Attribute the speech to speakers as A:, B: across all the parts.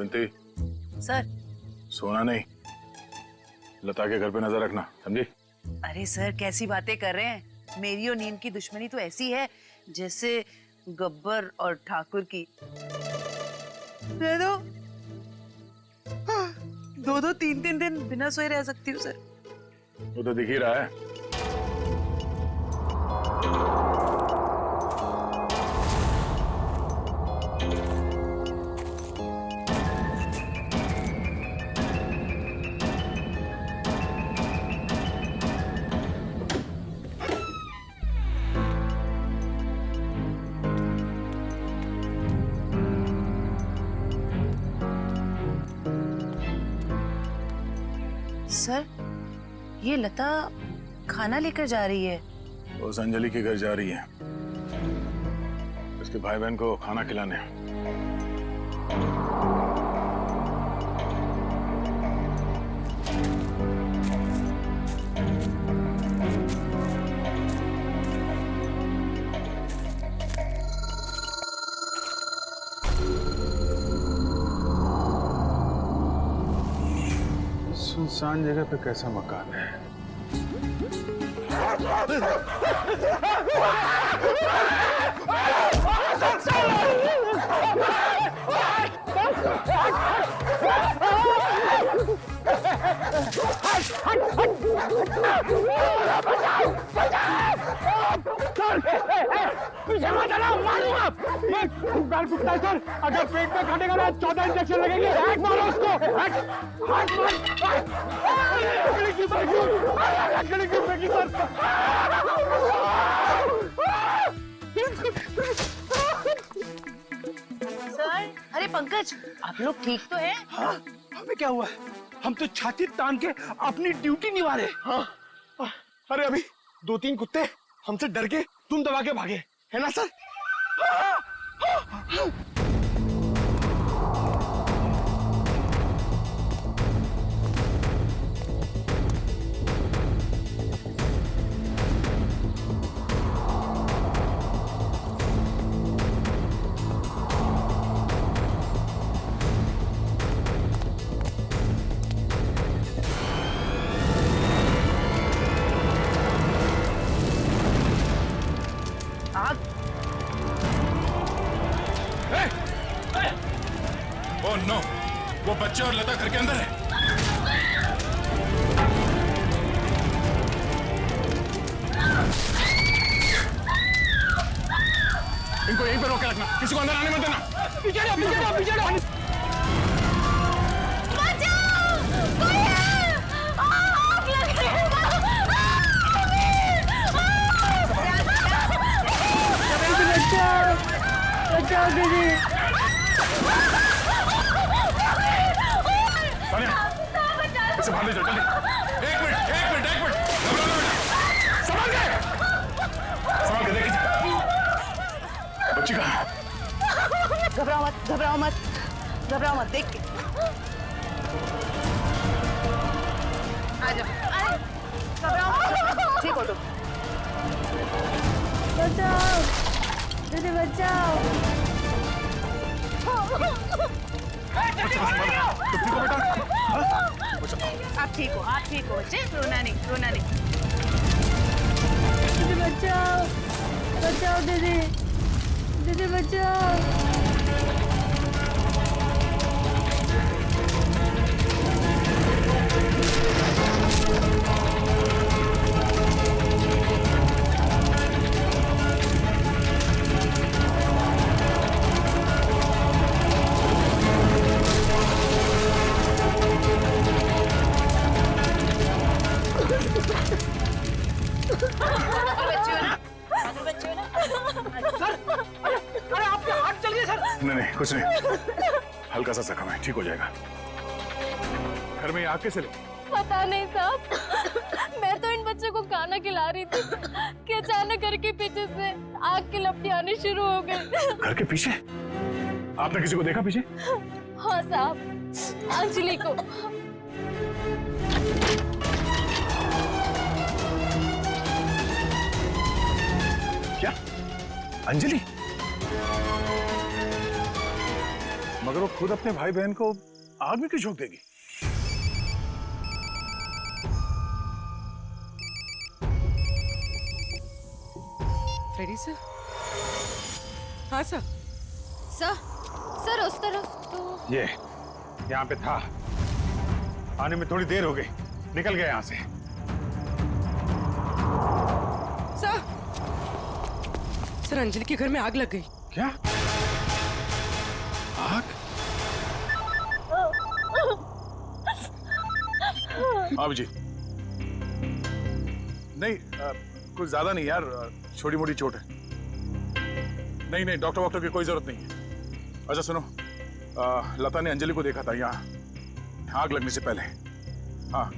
A: Damayanti,
B: sir.
A: सोना नहीं, लता के घर पे नजर रखना, समझी?
B: अरे सर कैसी बातें कर रहे हैं, मेरी और नीम की दुश्मनी तो ऐसी है जैसे गब्बर और ठाकुर की। दे दो, दो दो तीन तीन दिन बिना सोए रह सकती हूँ सर।
A: वो तो दिख ही रहा है।
B: सर ये लता खाना लेकर जा रही है।
A: उस अंजलि के घर जा रही है, उसके भाई बहन को खाना खिलाने। सुनसान जगह पे कैसा मकान है?
C: पीछे मत आना, मारूंगा मैं। पैर फुटता है सर, अगर पेट में काटेगा ना 14 इंजेक्शन लगेंगे। हट मारो उसको, हट हट मत। लकड़ी की बैगी, लकड़ी की बैगी सर।
B: सर अरे पंकज, आप लोग ठीक तो हैं?
C: हाँ, हमें क्या हुआ है? हम तो छाती तान के अपनी ड्यूटी निभा रहे। हाँ, अरे अभी 2-3 कुत्ते हमसे डर के तुम दबा के भागे, है ना सर?
A: ओह नो, वो बच्चे और लता घर के अंदर है। इनको यहीं पर रोक के रखना, किसी को अंदर आने मत देना।
C: पीछे जाओ, पीछे जाओ, पीछे जाओ।
D: बचाओ दीदी।
A: इसे बाहर ले जाओ जल्दी। एक मिनट घबराओ बेटा, संभाल के देखिए बच्ची कहाँ?
B: घबराओ मत, घबराओ मत, घबराओ मत, देख के आ जाओ। घबराओ मत, ठीक हो तुम।
D: बचाओ दीदी, बचाओ।
B: आप ठीक हो बच्चे, रोना नहीं, रोना नहीं।
D: दीदी बचाओ, बचाओ दीदी, दीदी बचाओ।
A: नहीं कुछ नहीं, हल्का सा जख्म है, ठीक हो जाएगा। घर में आग कैसे लगी?
D: पता नहीं साहब, मैं तो इन बच्चों को खाना खिला रही थी कि अचानक घर के पीछे से आग की लपटें आनी शुरू हो गई।
A: घर के पीछे? आपने किसी को देखा पीछे?
D: हाँ साहब, अंजलि को।
A: क्या? अंजलि? मगर वो खुद अपने भाई बहन को आग में क्यों झोंक देगी?
E: Freddy sir? हाँ सर।
D: सर उस तरफ तो
A: ये यहाँ पे था, आने में थोड़ी देर हो गई, निकल गया यहाँ से।
E: सर अंजलि के घर में आग लग गई।
A: क्या? आग? जी नहीं, कुछ ज्यादा नहीं यार, छोटी मोटी चोट है। नहीं, डॉक्टर वॉक्टर की कोई जरूरत नहीं है। अच्छा सुनो, लता ने अंजलि को देखा था यहाँ आग लगने से पहले। हाँ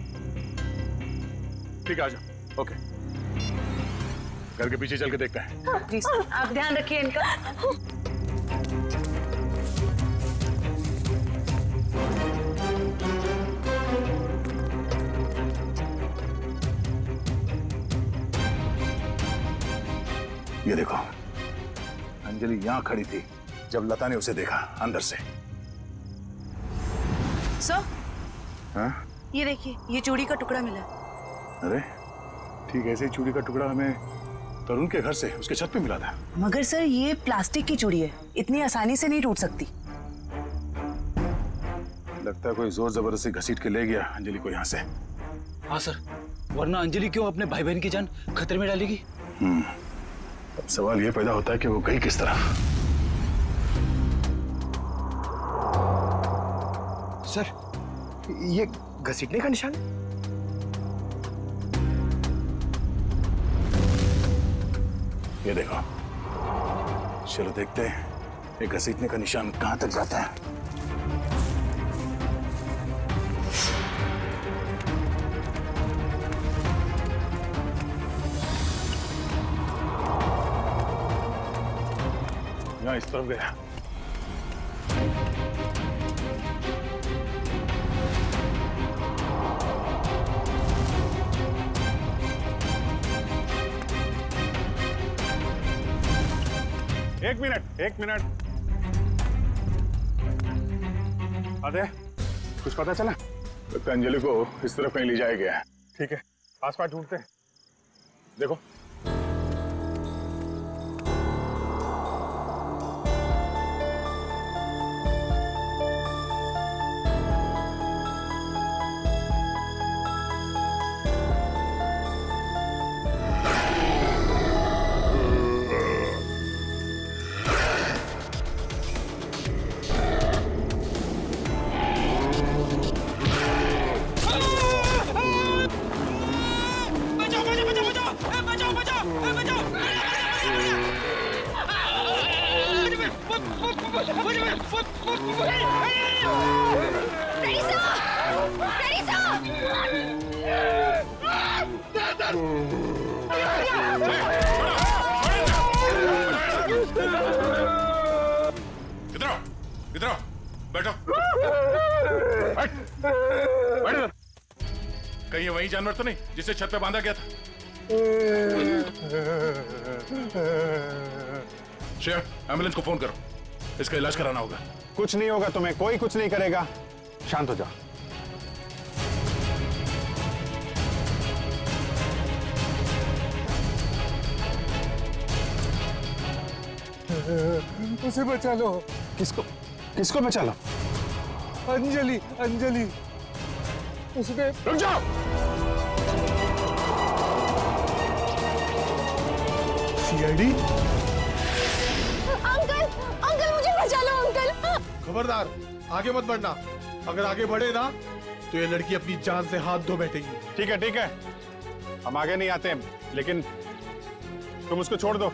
A: ठीक है, आ जाओ। ओके, घर के पीछे चल के देखते हैं।
B: प्लीज आप ध्यान रखिए इनका।
A: ये देखो, अंजलि यहाँ खड़ी थी जब लता ने उसे देखा अंदर से।
B: सर,
A: हाँ?
B: ये देखिए, ये चूड़ी का टुकड़ा मिला।
A: अरे ठीक, ऐसे ही चूड़ी का टुकड़ा हमें तरुण के घर से उसके छत पे मिला था।
B: मगर सर ये प्लास्टिक की चूड़ी है, इतनी आसानी से नहीं टूट सकती।
A: लगता है कोई जोर जबरदस्ती घसीट के ले गया अंजलि को यहाँ से।
F: हाँ सर, वरना अंजलि क्यों अपने भाई बहन की जान खतरे में डालेगी?
A: अब सवाल ये पैदा होता है कि वो गई किस तरफ।
C: सर, ये घसीटने का निशान है?
A: ये देखो, चलो देखते हैं ये घसीटने का निशान कहां तक जाता है। यहाँ इस तरफ गया। एक मिनट। अरे कुछ पता चला? तो अंजलि को इस तरफ कहीं ले जाया गया है। ठीक है, आसपास ढूंढते हैं। देखो, इधर आओ, बैठो। बैठ। कहीं वही जानवर तो नहीं जिसे छत पे बांधा गया था? श्रेया, एम्बुलेंस को फोन करो, इसका इलाज कराना होगा।
C: कुछ नहीं होगा तुम्हें, कोई कुछ नहीं करेगा। शांत हो जाओ।
G: उसे बचा लो।
C: किसको बचा लो?
G: अंजलि उसने।
A: रुक जाओ।
G: सीआईडी?
D: अंकल मुझे बचा लो अंकल।
G: खबरदार, आगे मत बढ़ना। अगर आगे बढ़े ना तो ये लड़की अपनी जान से हाथ धो बैठेगी।
C: ठीक है, हम आगे नहीं आते, लेकिन तुम उसको छोड़ दो,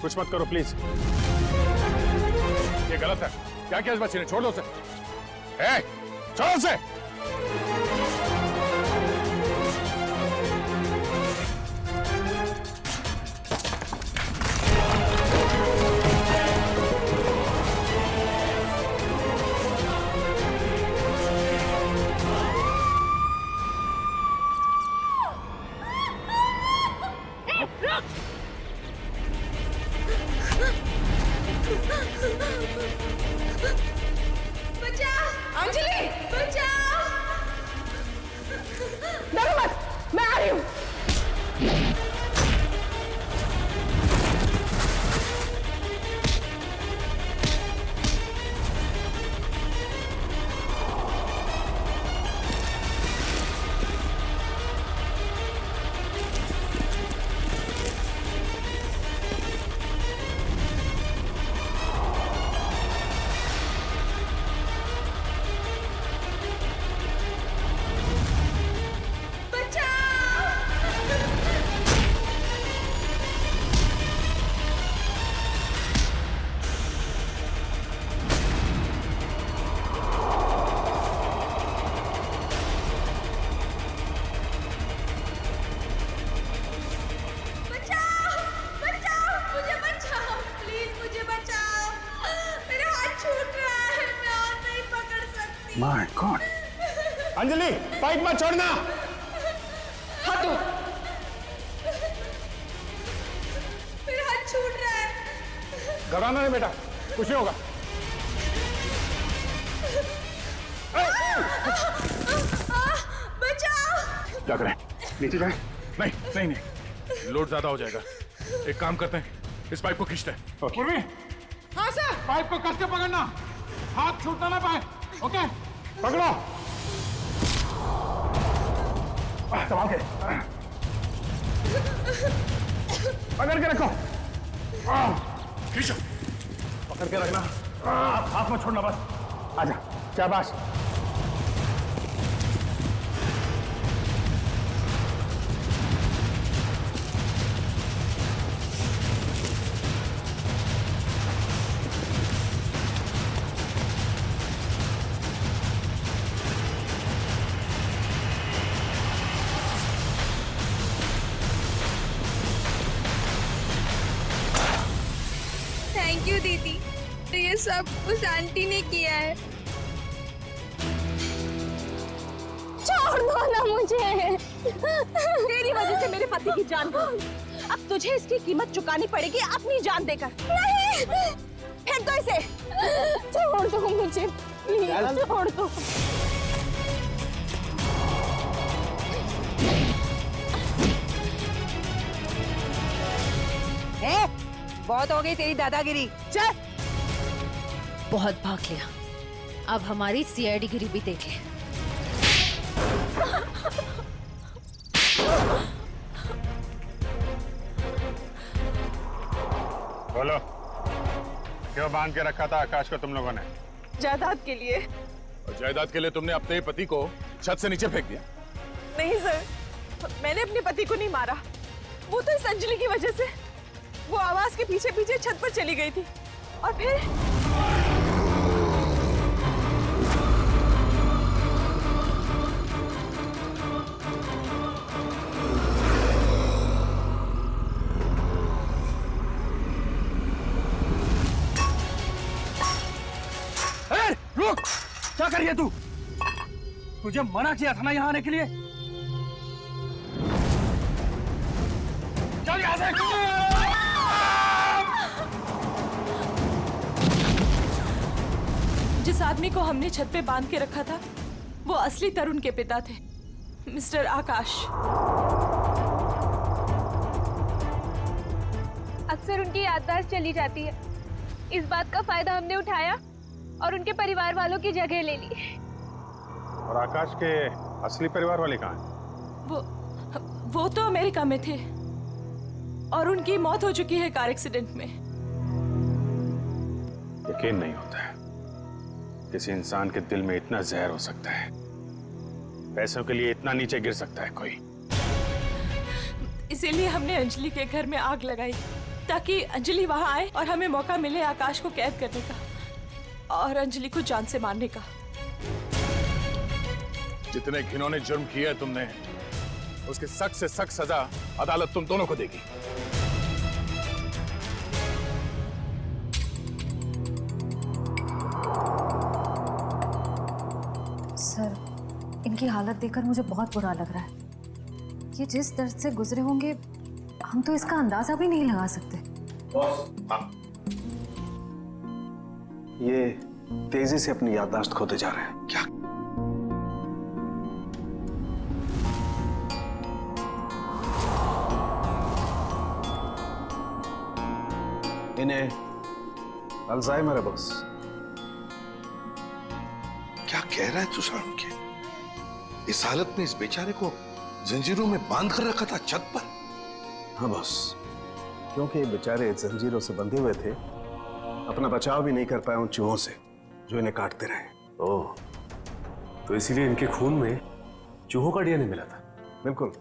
C: कुछ मत करो प्लीज।
A: ये गलत है। क्या किया इस बच्चे ने? छोड़ दो उसे। छोड़ो उसे। My God. अंजलि पाइप मत छोड़ना।
E: हाथ दो।
D: मेरा हाथ छूट रहा है।
A: घबराना नहीं बेटा, कुछ नहीं होगा।
D: बचाओ।
A: क्या करें, नीचे जाए? नहीं नहीं नहीं, लोड ज्यादा हो जाएगा। एक काम करते हैं, इस पाइप को खींचते हैं।
C: पूर्वी,
E: हाँ सर।
C: पाइप को कस के पकड़ना, हाथ छूटना ना पाए। ओके, पकड़ो।
A: संभाल के, पकड़ के रखो। खींचो, पकड़ के रखना, हाथ मत छोड़ना बस। आजा, शाबाश।
D: थैंक यू दीदी, तो ये सब उस आंटी ने किया है। छोड़ दो ना मुझे।
H: तेरी वजह से मेरे पति की जान गई। अब तुझे इसकी कीमत चुकानी पड़ेगी अपनी जान देकर।
D: नहीं,
H: फेंक दो इसे।
D: छोड़ दो मुझे प्लीज, छोड़ दो।
B: बहुत हो गई तेरी दादागिरी, चल।
D: बहुत भाग लिया, अब हमारी सीआईडी गिरी भी देख ले।
C: बोलो, क्यों बांध के रखा था आकाश को तुम लोगों ने?
H: जायदाद के लिए।
A: और जायदाद के लिए तुमने अपने पति को छत से नीचे फेंक दिया?
H: नहीं सर, मैंने अपने पति को नहीं मारा। वो तो इस अंजलि की वजह से वो आवाज के पीछे पीछे छत पर चली गई थी और फिर
F: रुक, क्या कर रही है तू? तुझे मना किया था ना यहाँ आने के लिए। चल यहाँ से।
H: जिस आदमी को हमने छत पे बांध के रखा था वो असली तरुण के पिता थे, मिस्टर आकाश।
D: अक्सर उनकी याददाश्त चली जाती है। इस बात का फायदा हमने उठाया और उनके परिवार वालों की जगह ले ली।
C: और आकाश के असली परिवार वाले कहाँ हैं?
H: वो तो अमेरिका में थे और उनकी मौत हो चुकी है कार एक्सीडेंट में।
C: यकीन नहीं होता है किसी इंसान के दिल में इतना जहर हो सकता है। पैसों के लिए इतना नीचे गिर सकता है कोई।
H: इसीलिए हमने अंजलि के घर में आग लगाई ताकि अंजलि वहां आए और हमें मौका मिले आकाश को कैद करने का और अंजलि को जान से मारने का।
A: जितने घिनौने जुर्म किए है तुमने, उसकी सख्त से सख्त सजा अदालत तुम दोनों को देगी।
I: सर, इनकी हालत देखकर मुझे बहुत बुरा लग रहा है। ये जिस दर्द से गुजरे होंगे हम तो इसका अंदाजा भी नहीं लगा सकते।
J: ये तेजी से अपनी याददाश्त खोते जा रहे हैं। क्या? इन्हें अल्जाइमर है बॉस।
K: क्या कह रहा है तू सारुण के? इस हालत में इस बेचारे को जंजीरों में बांध कर रखा था छत पर?
J: हाँ बॉस, क्योंकि ये बेचारे जंजीरों से बंधे हुए थे, अपना बचाव भी नहीं कर पाए उन चूहों से जो इन्हें काटते रहे।
L: ओह, तो इसीलिए इनके खून में चूहों का डीएनए मिला था?
J: बिल्कुल,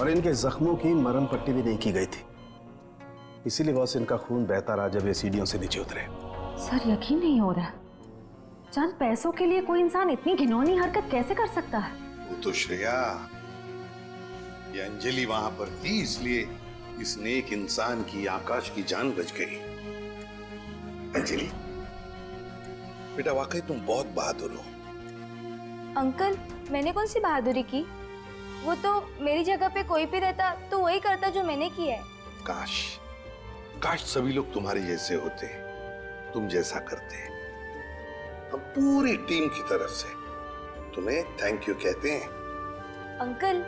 J: और इनके जख्मों की मरहम पट्टी भी नहीं की गई थी। इसीलिए बॉस इनका खून बहता रहा जब ये सीढ़ियों से नीचे उतरे।
I: सर, यकीन नहीं हो रहा, चंद पैसों के लिए कोई इंसान इतनी घिनौनी हरकत कैसे कर सकता है?
K: वो तो श्रेया, ये अंजलि वहां पर थी इसलिए इस नेक इंसान की, आकाश की जान बच गई। अंजलि बेटा, वाकई तुम बहुत बहादुर हो।
D: अंकल, मैंने कौन सी बहादुरी की? वो तो मेरी जगह पे कोई भी रहता तो वही करता जो मैंने किया है।
K: काश काश सभी लोग तुम्हारे जैसे होते, तुम जैसा करते। हम पूरी टीम की तरफ से तुम्हें थैंक यू कहते हैं।
D: अंकल,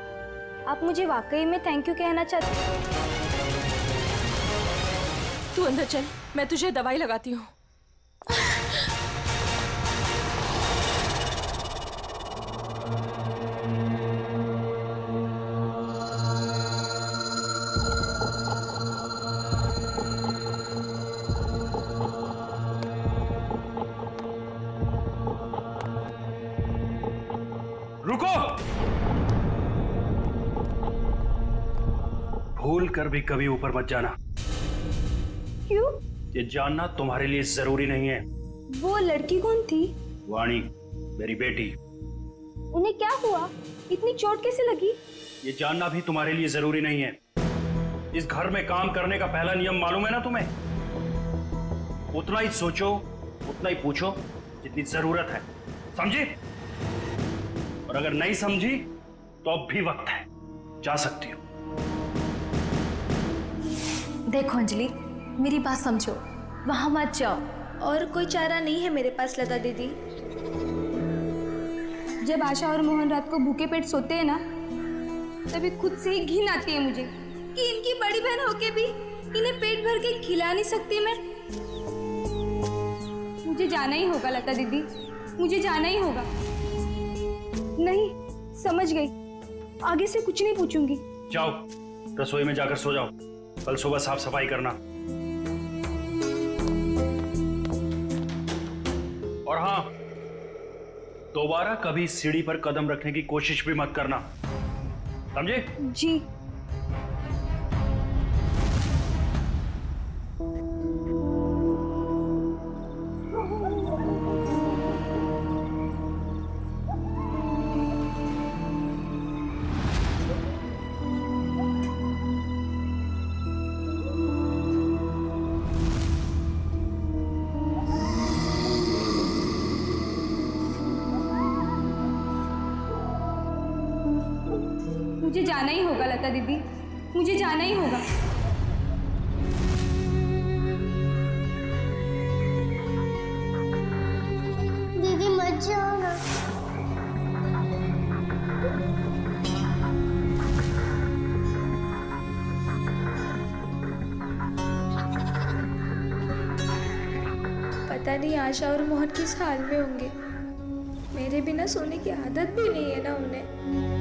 D: आप मुझे वाकई में थैंक यू कहना चाहते हैं?
H: तू अंदर चल, मैं तुझे दवाई लगाती हूँ।
F: रुको! भूल कर भी कभी ऊपर मत जाना।
D: क्यों?
F: ये जानना तुम्हारे लिए जरूरी नहीं है।
D: वो लड़की कौन थी?
F: वाणी, मेरी बेटी।
D: उन्हें क्या हुआ? इतनी चोट कैसे लगी?
F: ये जानना भी तुम्हारे लिए जरूरी नहीं है। इस घर में काम करने का पहला नियम मालूम है ना तुम्हें? उतना ही सोचो, उतना ही पूछो जितनी जरूरत है, समझी? और अगर नहीं समझी तो अब भी वक्त है, जा सकती हो।
D: देखो अंजलि, मेरी बात समझो, वहां मत जाओ। और कोई चारा नहीं है मेरे पास लता दीदी। जब आशा और मोहन रात को भूखे पेट सोते हैं ना, तभी खुद से ही घिन आती है मुझे कि इनकी बड़ी बहन होके भी इन्हें पेट भर के खिला नहीं सकती मैं। मुझे जाना ही होगा लता दीदी, मुझे जाना ही होगा। नहीं, समझ गई, आगे से कुछ नहीं पूछूंगी।
F: जाओ, रसोई में जाकर सो जाओ, कल सुबह साफ सफाई करना। और हाँ, दोबारा कभी सीढ़ी पर कदम रखने की कोशिश भी मत करना, समझे?
D: जी। मुझे जाना ही होगा लता दीदी, मुझे जाना ही होगा।
M: दीदी मत जाओ ना।
D: पता नहीं आशा और मोहन किस हाल में होंगे। मेरे बिना सोने की आदत भी नहीं है ना उन्हें।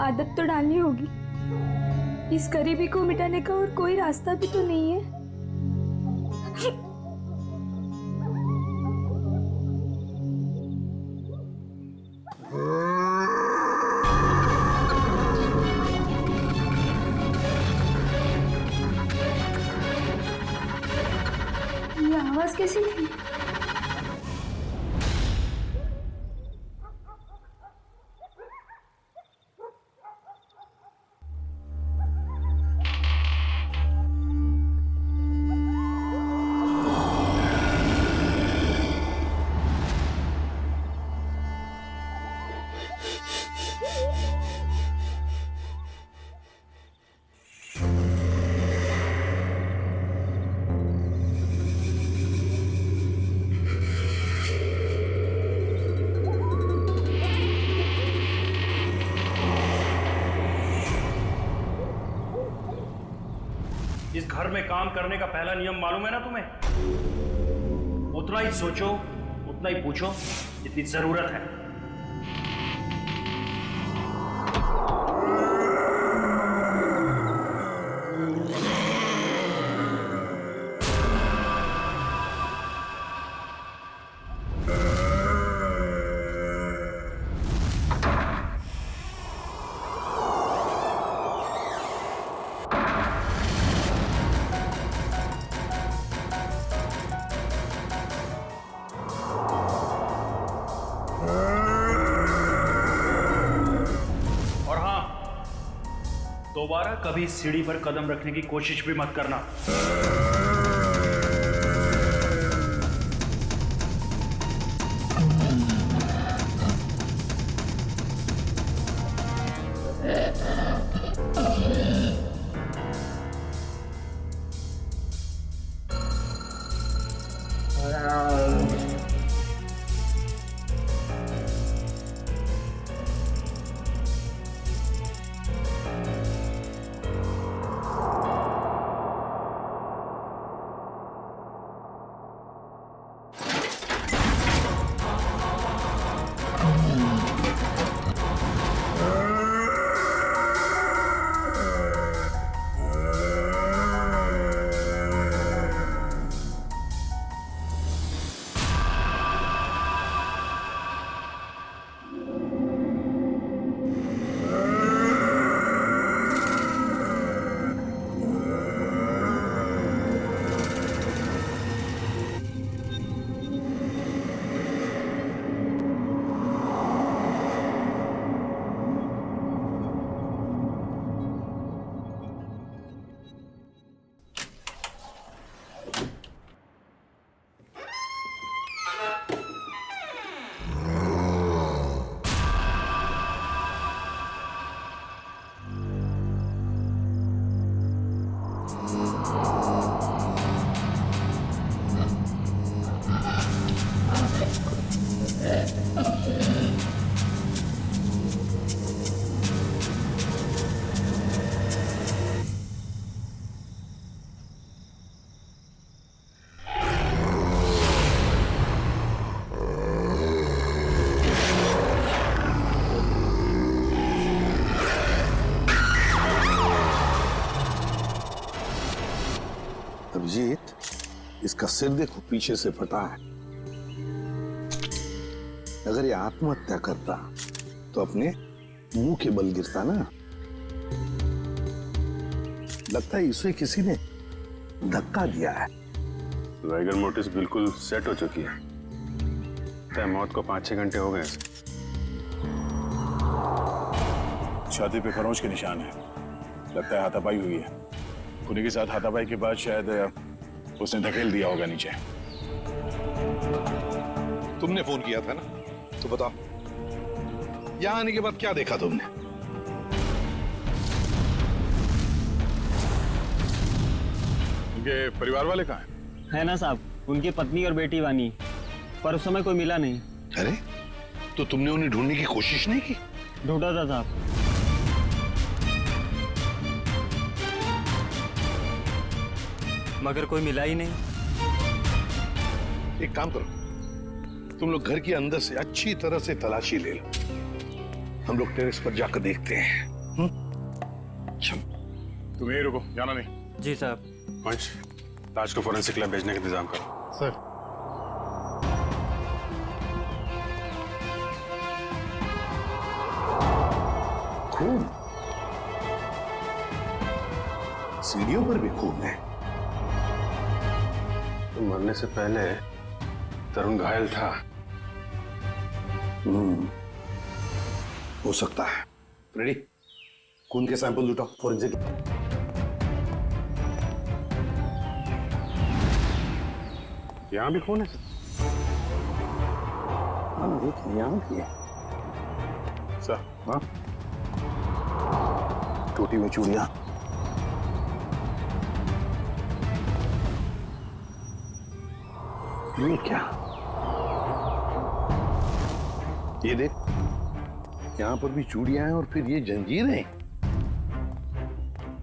D: आदत तो डालनी होगी। इस गरीबी को मिटाने का और कोई रास्ता भी तो नहीं है। ये आवाज कैसी थी?
F: इस घर में काम करने का पहला नियम मालूम है ना तुम्हें? उतना ही सोचो, उतना ही पूछो जितनी जरूरत है। दोबारा कभी सीढ़ी पर कदम रखने की कोशिश भी मत करना।
K: अभिजीत, इसका सिर देखो पीछे से फटा है। अगर ये आत्महत्या करता तो अपने मुंह के बल गिरता ना। लगता है इसे किसी ने धक्का दिया है।
L: वाइगर मोटिस बिल्कुल सेट हो चुकी है। तय मौत को 5-6 घंटे हो गए।
A: छाती पे खरोंच के निशान है। लगता है हाथापाई हुई है। उन्हीं के साथ हाथापाई के बाद शायद उसने धकेल दिया होगा नीचे।
K: तुमने फोन किया था ना, तो बताओ यहां आने के बाद क्या देखा तुमने?
A: उनके परिवार वाले कहाँ हैं?
C: है ना साहब, उनकी पत्नी और बेटी वानी, पर उस समय कोई मिला नहीं।
K: अरे तो तुमने उन्हें ढूंढने की कोशिश नहीं की?
C: ढूंढा था साहब। मगर कोई मिला ही नहीं।
K: एक काम करो, तुम लोग घर के अंदर से अच्छी तरह से तलाशी ले लो। हम लोग टेरेस पर जाकर देखते हैं।
A: तुम यहीं रुको, जाना नहीं।
C: जी साहब।
L: पंच, लाश को फोरेंसिक लैब भेजने का इंतजाम करो।
G: सर।
K: खून, सीढ़ियों पर भी खून है।
L: तो मरने से पहले तरुण घायल था।
K: हो सकता है। रेडी, खून के सैंपल उठाओ फॉरेंसिक।
L: यहाँ भी खून है?
K: हाँ, यहाँ भी है।
A: सर,
K: हाँ, टोटी में चूड़ियां। ये क्या? ये देख, यहाँ पर भी चूड़ियां हैं और फिर ये जंजीरें।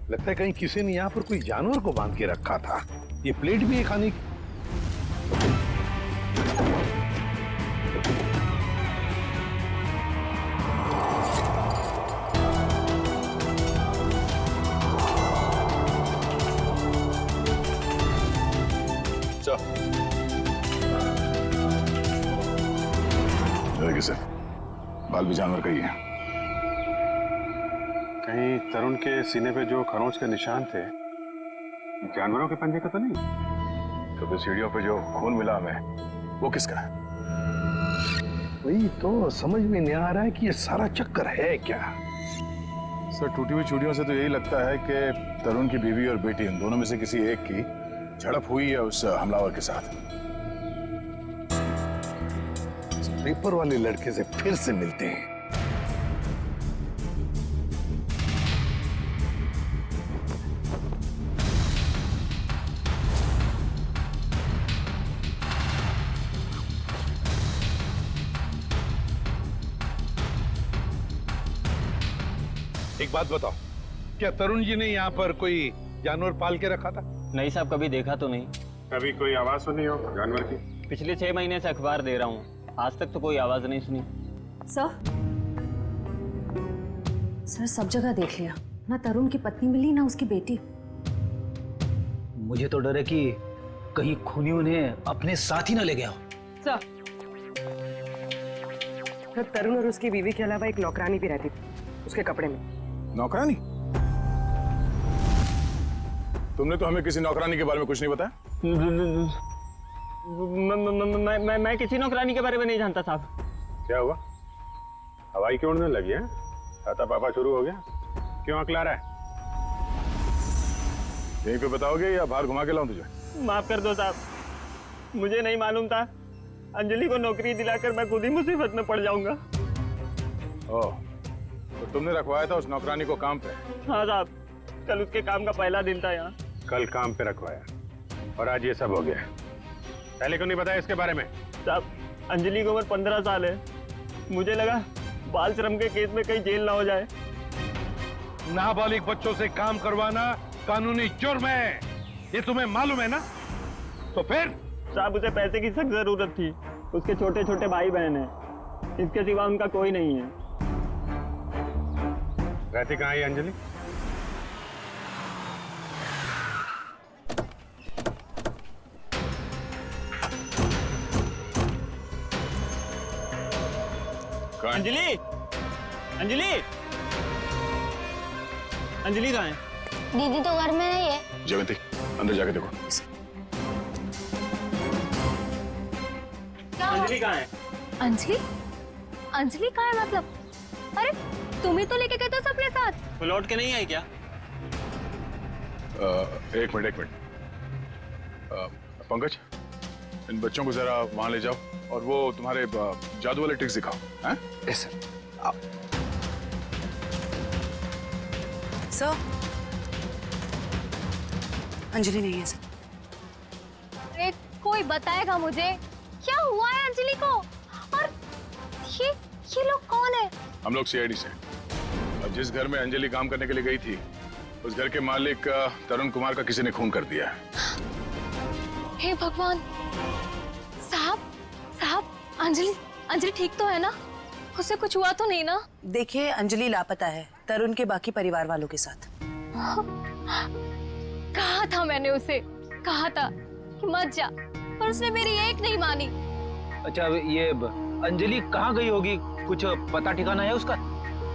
K: लगता है कहीं किसी ने यहाँ पर कोई जानवर को बांध के रखा था। ये प्लेट भी है खाने की।
A: सर, बाल भी जानवर का ही है।
L: कहीं तरुण के सीने पे जो खरोंच के निशान थे, जानवरों के पंजे का तो नहीं?
A: तो फिर सीढ़ियों पे जो खून मिला हमें, वो किसका है?
K: वही तो समझ में नहीं आ रहा है कि ये सारा चक्कर है क्या।
A: सर, टूटी हुई चूड़ियों से तो यही लगता है कि तरुण की बीवी और बेटी, इन दोनों में से किसी एक की झड़प हुई है उस हमलावर के साथ।
K: पेपर वाले लड़के से फिर से मिलते हैं। एक बात बताओ, क्या तरुण जी ने यहाँ पर कोई जानवर पाल के रखा था?
C: नहीं साहब, कभी देखा तो नहीं।
L: कभी कोई आवाज सुनी हो जानवर की?
C: पिछले 6 महीने से अखबार दे रहा हूँ, आज तक तो कोई आवाज नहीं सुनी।
I: सर सब जगह देख लिया, ना तरुण की पत्नी मिली ना उसकी बेटी।
N: मुझे तो डर है कि कहीं खूनी उन्हें अपने साथ ही ना ले गया हो।
O: तो तरुण और उसकी बीवी के अलावा एक नौकरानी भी रहती थी उसके कपड़े में।
A: नौकरानी? तुमने तो हमें किसी नौकरानी के बारे में कुछ नहीं बताया।
C: मैं किसी नौकरानी के बारे में नहीं जानता साहब।
L: क्या हुआ? हवाई क्यों उड़ने लगी है? छाता पापा शुरू हो गया? क्यों अकला रहा है?
A: यहीं पे बताओगे या बाहर घुमा के लाऊं तुझे?
C: माफ कर दो साहब, मुझे नहीं मालूम था। अंजलि को नौकरी दिलाकर मैं खुद ही मुसीबत में पड़ जाऊंगा।
A: ओह, तो तुमने रखवाया था उस नौकरानी को काम पे?
C: हाँ साहब, कल उसके काम का पहला दिन था यहाँ।
L: कल काम पे रखवाया और आज ये सब हो गया। पहले क्यों नहीं बताया इसके बारे में?
P: साहब, अंजलि की उम्र 15 साल है। मुझे लगा बाल श्रम के केस में कहीं जेल ना हो जाए।
C: नाबालिग बच्चों से काम करवाना कानूनी जुर्म है, ये तुम्हें मालूम है ना? तो फिर?
P: साहब, उसे पैसे की सख्त जरूरत थी। उसके छोटे छोटे भाई बहन हैं, इसके सिवा उनका कोई नहीं है।
L: रहती कहाँ है अंजलि?
P: अंजलि, अंजलि, अंजलि कहाँ है?
M: दीदी तो घर में नहीं है।
A: जयवंती, अंदर जाके देखो।
P: अंजलि कहाँ है?
I: अंजलि? अंजलि कहाँ है मतलब? अरे तुम ही तो लेके गए थे उसे अपने साथ।
P: वो लौट के नहीं आई क्या?
A: एक मिनट। पंकज, इन बच्चों को जरा वहां ले जाओ और वो तुम्हारे जादू वाले ट्रिक्स दिखाओ। हैं?
O: Yes sir.
B: सर, अंजलि नहीं है सर।
I: अरे कोई बताएगा मुझे क्या हुआ है अंजलि को? और ये लोग कौन है?
A: हम लोग सीआईडी से। अब जिस घर में अंजलि काम करने के लिए गई थी, उस घर के मालिक तरुण कुमार का किसी ने खून कर दिया है।
I: हे भगवान! साहब, अंजलि ठीक तो है ना? उसे कुछ हुआ तो नहीं ना?
B: देखिए, अंजलि लापता है तरुण के बाकी परिवार वालों के साथ।
I: कहा था मैंने उसे, कहा था कि मत जा, पर उसने मेरी एक नहीं मानी।
N: अच्छा, ये अंजलि कहाँ गई होगी? कुछ पता ठिकाना है उसका?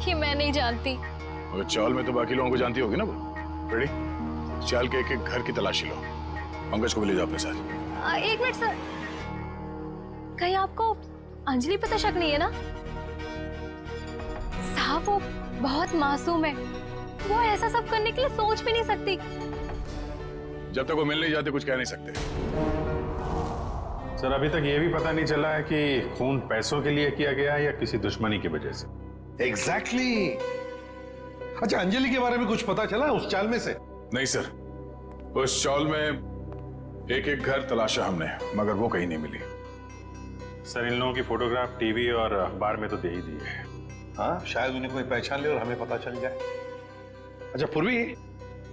I: कि मैं नहीं जानती।
A: और चाल में तो बाकी लोगों को जानती होगी ना वो। रेडी? चाल के एक घर की तलाशी लो। पंकज को भी ले जाओ अपने साथ।
I: एक मिनट सर, कहीं आपको अंजलि पे तो शक नहीं है ना? साहब, वो बहुत मासूम है, वो ऐसा सब करने के लिए सोच भी नहीं सकती।
A: जब तक वो मिल नहीं जाते कुछ कह नहीं सकते।
L: सर, अभी तक ये भी पता नहीं चला है कि खून पैसों के लिए किया गया है या किसी दुश्मनी की वजह से।
K: एग्जैक्टली। अच्छा, अंजलि के बारे में कुछ पता चला उस चाल में से?
A: नहीं सर, उस चाल में एक घर तलाशा हमने, मगर वो कहीं नहीं मिली।
L: सर, इन लोगों की फोटोग्राफ टीवी और अखबार में तो दे ही दी है।
K: हाँ, शायद उन्हें कोई पहचान ले और हमें पता चल जाए। अच्छा पूर्वी,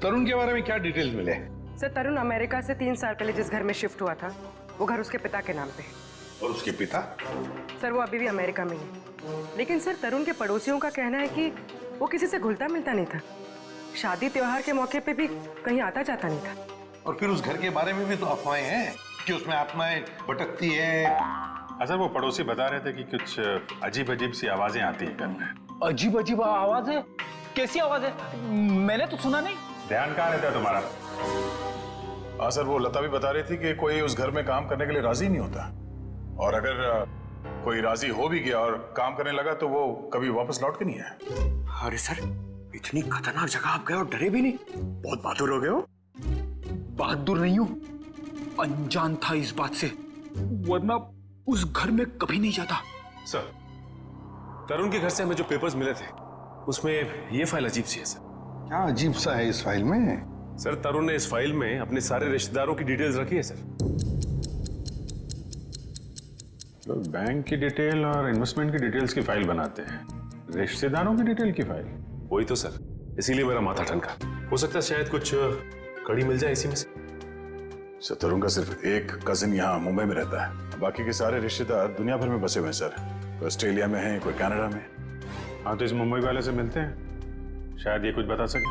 K: तरुण के बारे में क्या डिटेल्स मिले?
O: सर, तरुण अमेरिका से 3 साल पहले जिस घर में शिफ्ट हुआ था, वो घर उसके पिता के नाम पे है।
K: और उसके पिता?
O: सर, वो अभी भी अमेरिका में ही है। लेकिन सर, तरुण के पड़ोसियों का कहना है कि वो किसी से घुलता मिलता नहीं था। शादी त्योहार के मौके पे भी कहीं आता जाता नहीं था।
K: और फिर उस घर के बारे में भी तो अफवाहें हैं कि उसमें आत्माएं भटकती है।
L: अच्छा, वो पड़ोसी बता रहे थे कि कुछ अजीब अजीब सी आवाजें आती हैं घर में।
N: अजीब अजीब आवाज है? कैसी आवाज है? मैंने तो सुना नहीं।
L: ध्यान कहाँ रहता है तुम्हारा?
A: हाँ सर, वो लता भी बता रही थी कि कोई उस घर में काम करने के लिए राजी नहीं होता, और अगर कोई राजी हो भी गया और काम करने लगा तो वो कभी वापस लौट के नहीं आया।
C: अरे सर, इतनी खतरनाक जगह आप गए और डरे भी नहीं? बहुत बहादुर हो गए हो।
N: बहादुर नहीं हूं, अनजान था इस बात से, वरना उस घर में कभी नहीं जाता।
Q: सर, तरुण के घर से हमें जो पेपर्स मिले थे उसमें ये फाइल अजीब सी है सर।
K: क्या अजीब सा है इस फाइल में?
Q: सर, तरुण ने इस फाइल में अपने सारे रिश्तेदारों की डिटेल्स रखी है सर।
L: तो बैंक की डिटेल और इन्वेस्टमेंट की डिटेल्स की फाइल बनाते हैं, रिश्तेदारों की डिटेल की फाइल?
Q: वही तो सर, इसीलिए मेरा माथा ठनका। हो सकता है शायद कुछ कड़ी मिल जाए इसी में से।
A: सर, तरुण का सिर्फ एक कजिन यहाँ मुंबई में रहता है, बाकी के सारे रिश्तेदार दुनिया भर में बसे हुए हैं सर। कोई ऑस्ट्रेलिया में है, कोई कनाडा में।
L: हाँ, तो इस मुंबई वाले से मिलते हैं, शायद ये कुछ बता सके।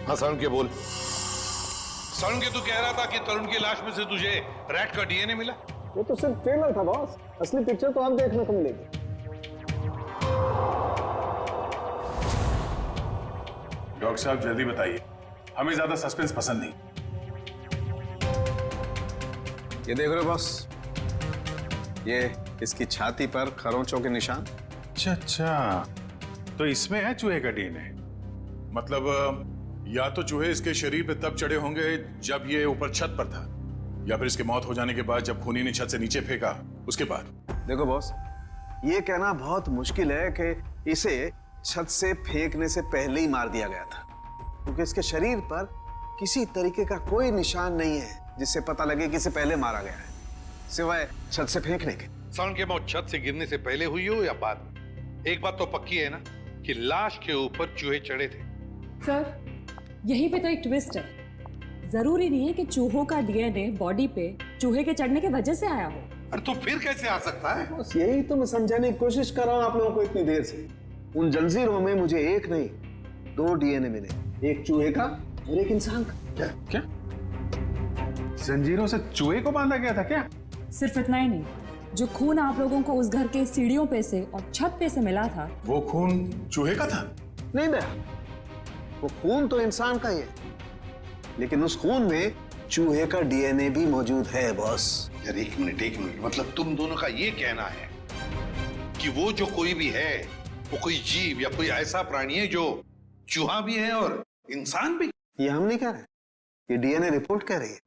K: हाँ सरुण के बोल। सरुण के तू कह रहा था कि तरुण की लाश में से तुझे रैट का डीएनए मिला?
J: वो तो सिर्फ ट्रेलर था बॉस, असली पिक्चर तो आप देखने को मिलेगी।
A: डॉक्टर साहब जल्दी बताइए, हमें ज्यादा सस्पेंस पसंद नहीं।
J: ये देख रहे हो बॉस, ये इसकी छाती पर खरोंचों के निशान।
L: अच्छा, तो इसमें है चूहे का डीएनए?
A: मतलब या तो चूहे इसके शरीर पे तब चढ़े होंगे जब ये ऊपर छत पर था, या फिर इसके मौत हो जाने के बाद जब खूनी ने छत से नीचे फेंका उसके बाद।
J: देखो बॉस, ये कहना बहुत मुश्किल है कि इसे छत से फेंकने से पहले ही मार दिया गया था, क्योंकि इसके शरीर पर किसी तरीके का कोई निशान नहीं है जिससे पता लगे कि इसे पहले मारा गया है, सिवाय छत से फेंकने के।
K: सरण की मौत छत से गिरने से पहले हुई हो या बाद? एक बात तो पक्की है ना कि लाश के ऊपर चूहे चढ़े थे।
R: सर, यहीं पे तो एक ट्विस्ट है। जरूरी नहीं है कि चूहों का डीएनए बॉडी पे चूहे के चढ़ने की वजह से आया हो।
K: अरे तो फिर कैसे आ सकता है?
J: बस यही तो मैं समझाने की कोशिश कर रहा हूं आप लोगों को इतनी देर से। उन जंजीरों में मुझे एक नहीं 2 डीएनए मिले, एक चूहे का और एक इंसान का।
L: क्या जंजीरों से चूहे को बांधा गया था क्या?
R: सिर्फ इतना ही नहीं, जो खून आप लोगों को उस घर के सीढ़ियों पे से और छत पे से मिला था,
L: वो खून चूहे का था?
J: नहीं बहन, वो खून तो इंसान का ही है, लेकिन उस खून में चूहे का डीएनए भी मौजूद है बॉस।
K: यार एक मिनट, मतलब तुम दोनों का ये कहना है कि वो जो कोई भी है वो कोई जीव या कोई ऐसा प्राणी है जो चूहा भी है और इंसान भी?
J: ये हम नहीं कह रहे, ये डीएनए रिपोर्ट कह रही है।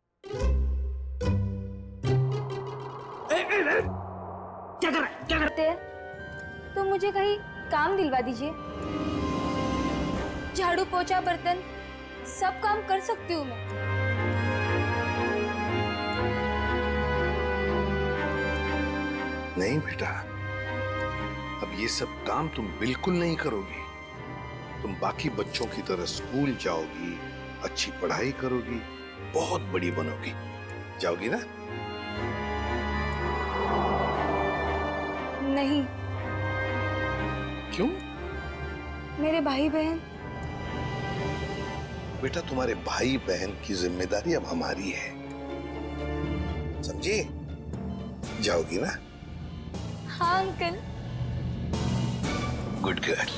D: क्या करते हैं? तो मुझे कहीं काम दिलवा दीजिए। झाड़ू पोछा बर्तन सब काम कर सकती हूँ मैं।
K: नहीं बेटा, अब ये सब काम तुम बिल्कुल नहीं करोगी। तुम बाकी बच्चों की तरह स्कूल जाओगी, अच्छी पढ़ाई करोगी, बहुत बड़ी बनोगी। जाओगी ना?
D: नहीं।
K: क्यों?
D: मेरे भाई बहन।
K: बेटा तुम्हारे भाई बहन की जिम्मेदारी अब हमारी है, समझी? जाओगी ना?
D: हाँ अंकल।
K: Good girl.